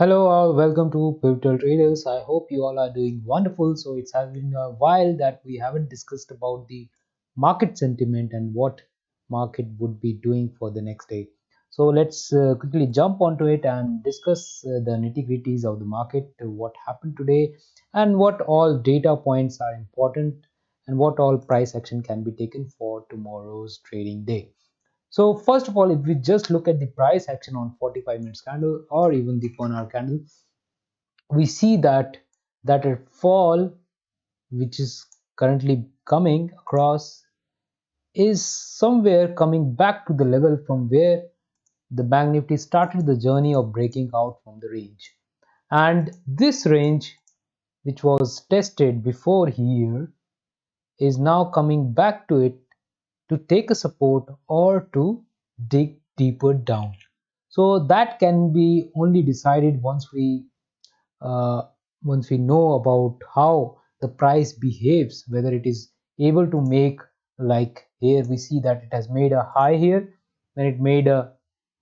Hello all, welcome to Pivotal Traders. I hope you all are doing wonderful. So it has been a while that we haven't discussed about the market sentiment and what market would be doing for the next day. So let's quickly jump onto it and discuss the nitty-gritties of the market, what happened today, and what all data points are important, and what all price action can be taken for tomorrow's trading day. So first of all, if we just look at the price action on 45 minutes candle or even the 1 hour candle, we see that a fall which is currently coming across is somewhere coming back to the level from where the Bank Nifty started the journey of breaking out from the range. And this range, which was tested before here, is now coming back to it to take a support or to dig deeper down. So that can be only decided uh, once we know about how the price behaves, whether it is able to make, like here we see that it has made a high here, then it made a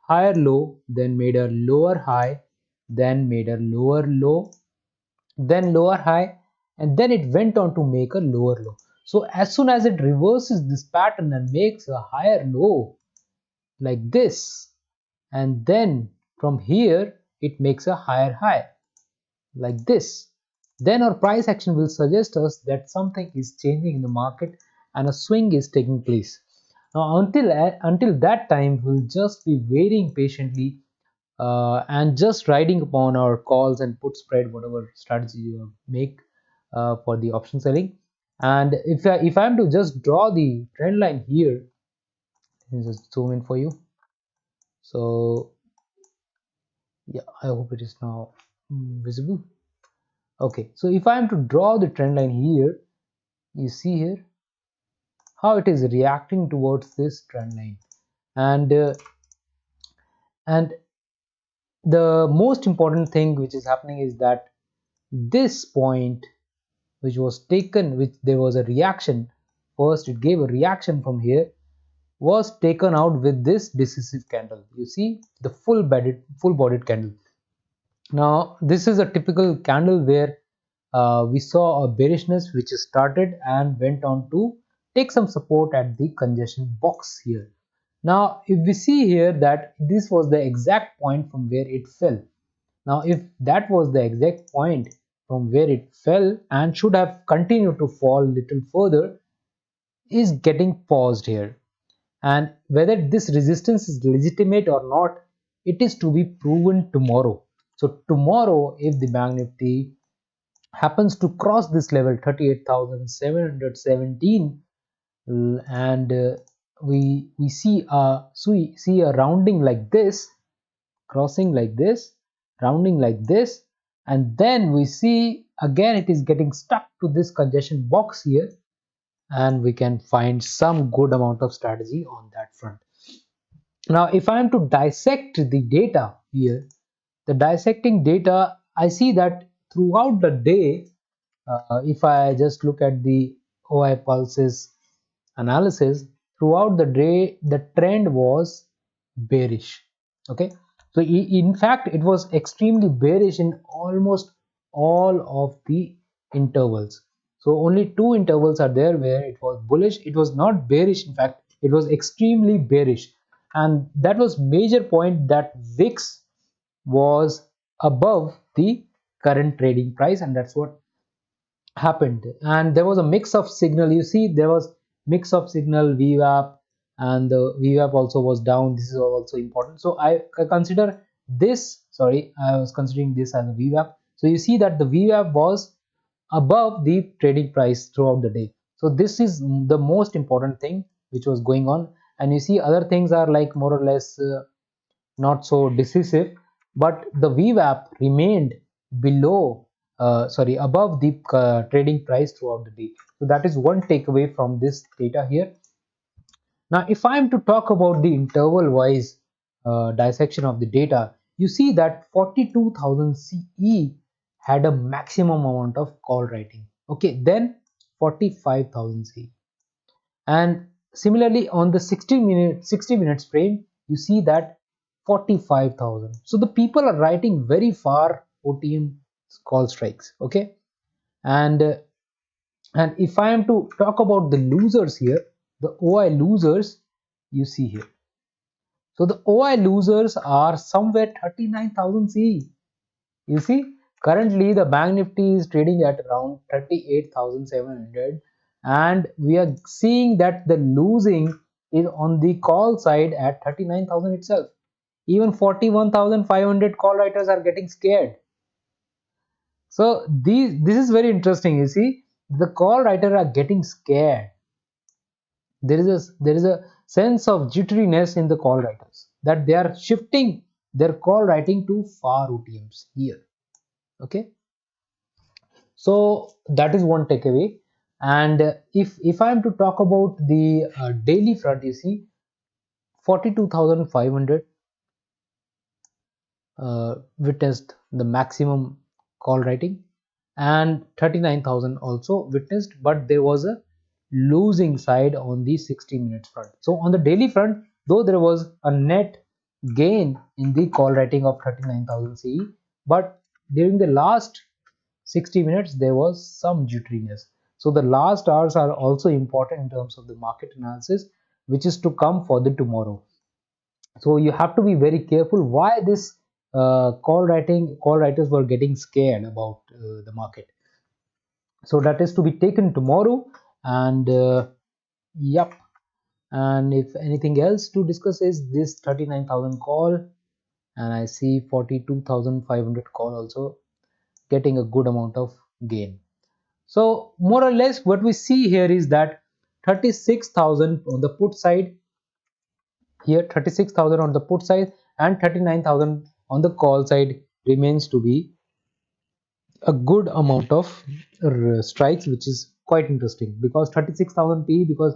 higher low, then made a lower high, then made a lower low, then lower high, and then it went on to make a lower low. So as soon as it reverses this pattern and makes a higher low like this, and then from here it makes a higher high like this, then our price action will suggest us that something is changing in the market and a swing is taking place. Now until that time, we'll just be waiting patiently and just riding upon our calls and put spread, whatever strategy you make for the option selling. And if I'm to just draw the trend line here, let me just zoom in for you. So yeah, I hope it is now visible. Okay, so if I am to draw the trend line here, you see here how it is reacting towards this trend line. And uh, and the most important thing which is happening is that this point which was taken, which there was a reaction, first it gave a reaction from here, was taken out with this decisive candle. You see the full bodied candle. Now this is a typical candle where we saw a bearishness which started and went on to take some support at the congestion box here. Now if we see here that this was the exact point from where it fell. Now if that was the exact point from where it fell and should have continued to fall little further, is getting paused here, and whether this resistance is legitimate or not, it is to be proven tomorrow. So tomorrow, if the Bank Nifty happens to cross this level 38,717, and we see a rounding like this, crossing like this, rounding like this, and then we see again it is getting stuck to this congestion box here, and we can find some good amount of strategy on that front. Now if I am to dissect the data here, the dissecting data, I see that throughout the day, if I just look at the OI pulses analysis, throughout the day the trend was bearish. Okay, so in fact it was extremely bearish in almost all of the intervals. So only two intervals are there where it was bullish. It was not bearish, in fact it was extremely bearish, and that was major point that VIX was above the current trading price, and that's what happened. And there was a mix of signal. You see there was mix of signal VWAP, and the VWAP also was down. This is also important. So I consider this, sorry, I was considering this as a VWAP. So you see that the VWAP was above the trading price throughout the day. So this is the most important thing which was going on. And you see other things are like more or less not so decisive, but the VWAP remained below, sorry, above the trading price throughout the day. So that is one takeaway from this data here. Now, if I am to talk about the interval wise dissection of the data, you see that 42,000 CE had a maximum amount of call writing. Okay, then 45,000 CE. And similarly on the 60 minutes frame, you see that 45,000. So the people are writing very far OTM call strikes. Okay, and if I am to talk about the losers here, the OI losers, you see here. So the OI losers are somewhere 39,000 CE. You see, currently the Bank Nifty is trading at around 38,700, and we are seeing that the losing is on the call side at 39,000 itself. Even 41,500 call writers are getting scared. So this is very interesting. You see, the call writers are getting scared. There is a sense of jitteriness in the call writers, that they are shifting their call writing to far OTMs here. Okay, so that is one takeaway. And if I am to talk about the daily front, you see 42,500 witnessed the maximum call writing, and 39,000 also witnessed, but there was a losing side on the 60 minutes front. So on the daily front, though there was a net gain in the call writing of 39,000 CE, but during the last 60 minutes there was some jitteriness. So the last hours are also important in terms of the market analysis, which is to come for the tomorrow. So you have to be very careful why this call writers were getting scared about the market. So that is to be taken tomorrow. And yep, and if anything else to discuss is this 39,000 call, and I see 42,500 call also getting a good amount of gain. So more or less what we see here is that 36,000 on the put side here, 36,000 on the put side and 39,000 on the call side remains to be a good amount of strikes, which is quite interesting, because 36,000 P, because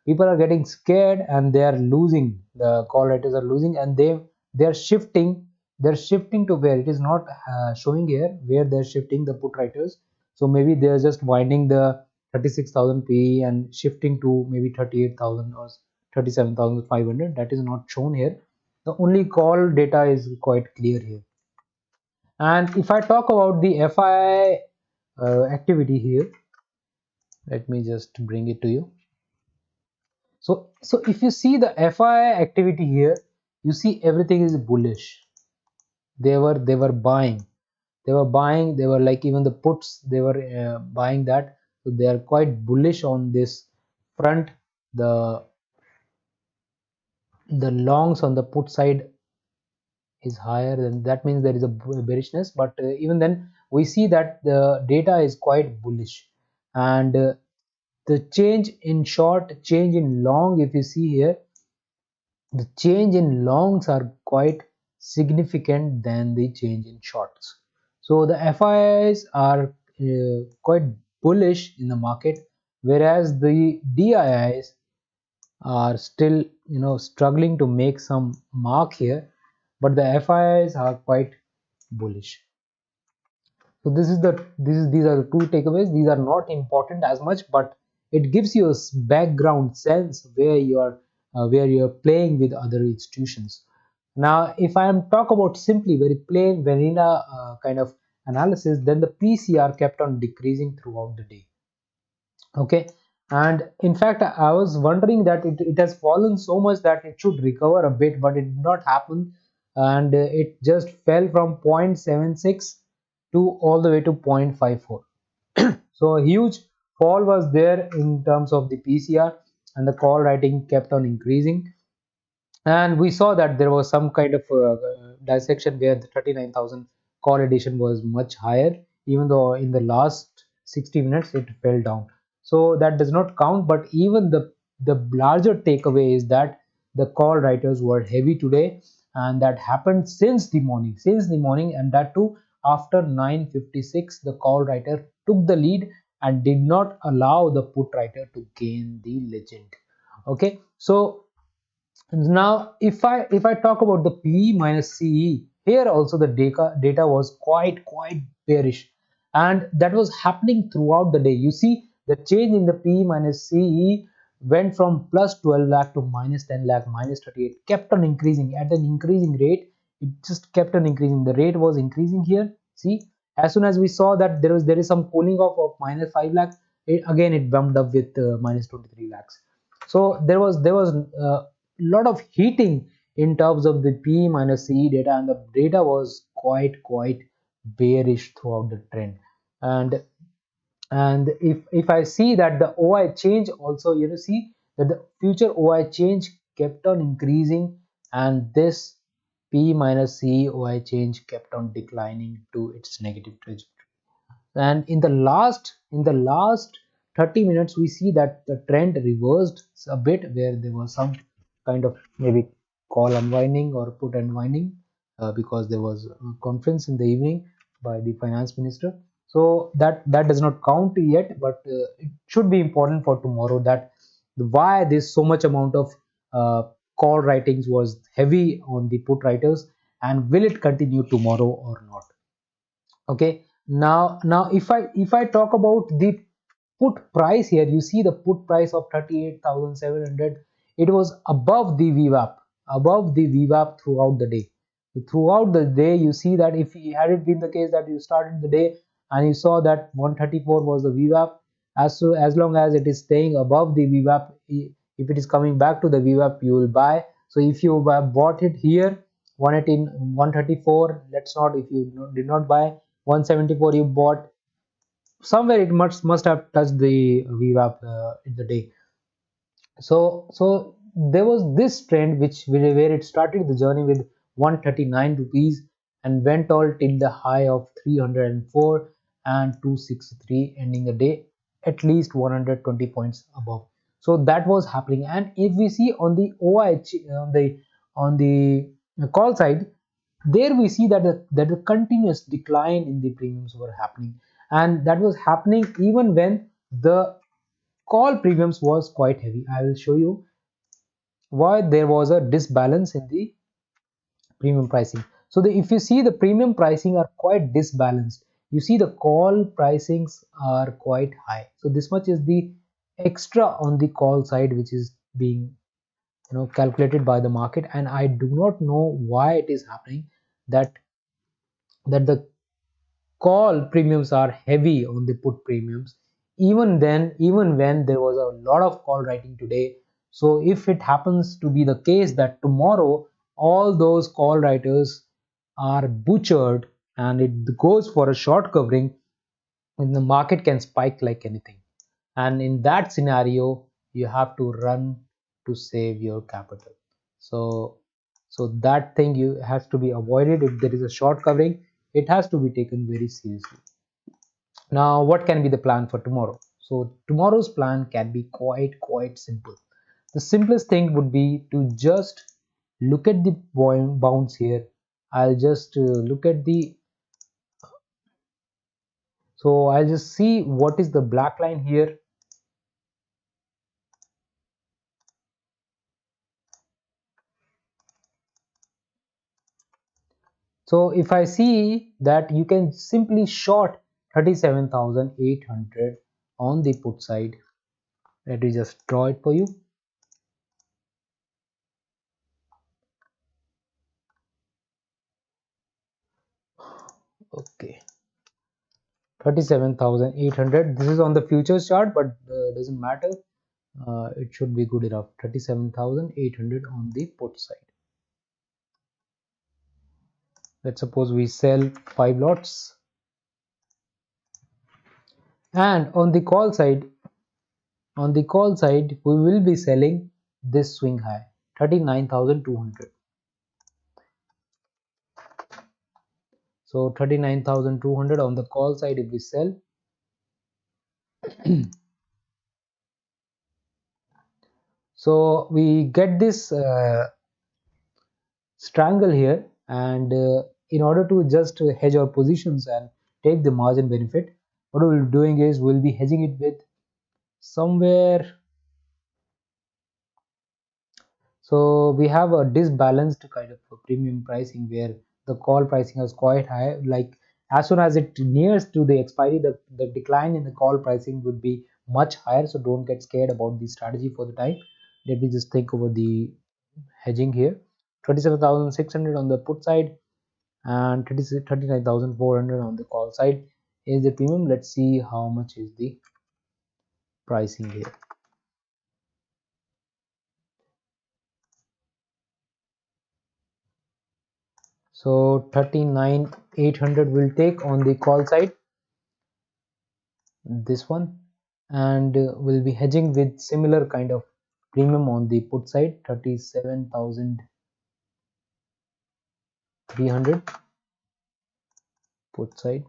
people are getting scared and they are losing, the call writers are losing, and they're shifting to where it is not showing here where they're shifting the put writers. So maybe they're just winding the 36,000 P and shifting to maybe 38,000 or 37,500. That is not shown here. The only call data is quite clear here. And if I talk about the FII activity here, let me just bring it to you. So if you see the FII activity here, you see everything is bullish. They were buying, they were like, even the puts, they were buying that. So they are quite bullish on this front. The the longs on the put side is higher, then that means there is a bearishness, but even then we see that the data is quite bullish. And the change in short, change in long, if you see here, the change in longs are quite significant than the change in shorts. So the FIIs are quite bullish in the market, whereas the DIIs are still, struggling to make some mark here, but the FIIs are quite bullish. So these are the two takeaways. These are not important as much, but it gives you a background sense where you're playing with other institutions. Now if I am talk about simply very plain vanilla kind of analysis, then the PCR kept on decreasing throughout the day. Okay, and in fact I was wondering that it has fallen so much that it should recover a bit, but it did not happen. And it just fell from 0.76 to all the way to 0.54. So a huge fall was there in terms of the PCR, and the call writing kept on increasing. And we saw that there was some kind of dissection where the 39,000 call addition was much higher, even though in the last 60 minutes it fell down. So that does not count, but even the larger takeaway is that the call writers were heavy today, and that happened since the morning, and that too after 9:56 the call writer took the lead and did not allow the put writer to gain the legend. Okay, so now if I talk about the PE minus CE, here also the data was quite bearish, and that was happening throughout the day. You see the change in the PE minus CE went from plus 12 lakh to minus 10 lakh, minus 38, kept on increasing at an increasing rate. It just kept on increasing. The rate was increasing here. See, as soon as we saw that there is some cooling off of minus 5 lakhs, again it bumped up with minus 23 lakhs. So there was a lot of heating in terms of the P minus CE data, and the data was quite bearish throughout the trend. And if I see that the OI change also, see that the future OI change kept on increasing, and this P minus C OI change kept on declining to its negative trajectory. And in the last 30 minutes, we see that the trend reversed a bit, where there was some kind of maybe call unwinding or put unwinding, because there was a conference in the evening by the finance minister. So that does not count yet, but it should be important for tomorrow, that why this so much amount of uh, call writings was heavy on the put writers, and will it continue tomorrow or not. Okay, now if I talk about the put price here, you see the put price of 38,700. It was above the VWAP, above the VWAP throughout the day. Throughout the day, you see that if had it been the case that you started the day and you saw that 134 was the VWAP, as long as it is staying above the VWAP, if it is coming back to the VWAP, you will buy. So if you bought it here 118, 134, let's not, if you did not buy 174, you bought somewhere, it must have touched the VWAP in the day. So there was this trend which where it started the journey with 139 rupees and went all till the high of 304 and 263, ending the day at least 120 points above. So that was happening. And if we see on the on the call side, there we see that the continuous decline in the premiums were happening, and that was happening even when the call premiums was quite heavy. I will show you why there was a disbalance in the premium pricing. So if you see, the premium pricing are quite disbalanced. You see the call pricings are quite high, so this much is the extra on the call side, which is being calculated by the market. And I do not know why it is happening that the call premiums are heavy on the put premiums, even when there was a lot of call writing today. So if it happens to be the case that tomorrow all those call writers are butchered and it goes for a short covering, then the market can spike like anything. And in that scenario, you have to run to save your capital. So so that thing you has to be avoided. If there is a short covering, it has to be taken very seriously. Now, what can be the plan for tomorrow? So tomorrow's plan can be quite simple. The simplest thing would be to just look at the bounce here. I'll just look at the so I'll just see what is the black line here. So if I see that, you can simply short 37,800 on the put side. Let me just draw it for you. Okay, 37,800. This is on the futures chart, but doesn't matter. It should be good enough. 37,800 on the put side. Let's suppose we sell 5 lots, and on the call side we will be selling this swing high 39,200. So 39,200 on the call side if we sell. So we get this strangle here, and in order to just hedge our positions and take the margin benefit, what we'll be doing is we'll be hedging it with somewhere. So we have a disbalanced kind of premium pricing, where the call pricing is quite high. Like as soon as it nears to the expiry, the decline in the call pricing would be much higher, so don't get scared about the strategy for the time. Let me just think over the hedging here. 27,600 on the put side and 39,400 on the call side is the premium. Let's see how much is the pricing here. So 39,800 will take on the call side, this one, and we'll be hedging with similar kind of premium on the put side, 37,300 put side.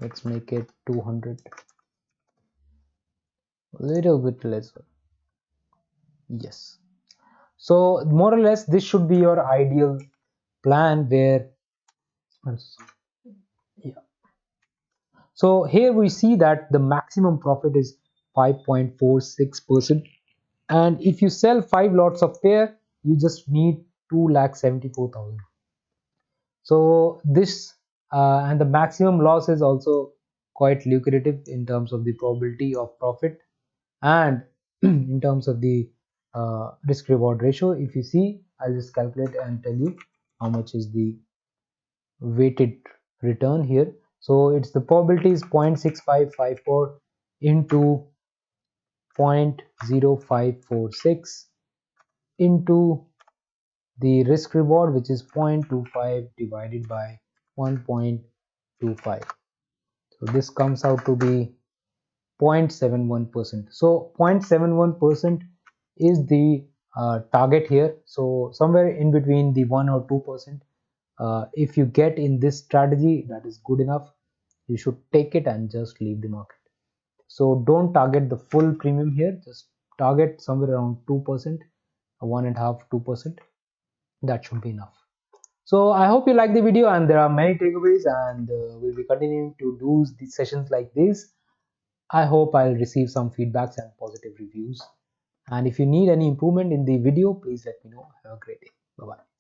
Let's make it 200, a little bit lesser. Yes. So more or less this should be your ideal plan where, yeah. So here we see that the maximum profit is 5.46%, and if you sell 5 lots of pair you just need 2,74,000. So this and the maximum loss is also quite lucrative in terms of the probability of profit and in terms of the risk reward ratio. If you see, I'll just calculate and tell you how much is the weighted return here. So it's the probability is 0.6554 into 0.0546 into the risk reward, which is 0.25 divided by 1.25. So this comes out to be 0.71%. So 0.71% is the target here. So somewhere in between the 1 or 2%, if you get in this strategy, that is good enough. You should take it and just leave the market. So don't target the full premium here, just target somewhere around 2%, 1.5 2%. That should be enough. So I hope you like the video, and there are many takeaways, and we'll be continuing to do these sessions like this. I hope I'll receive some feedbacks and positive reviews. And if you need any improvement in the video, please let me know. Have a great day. Bye bye.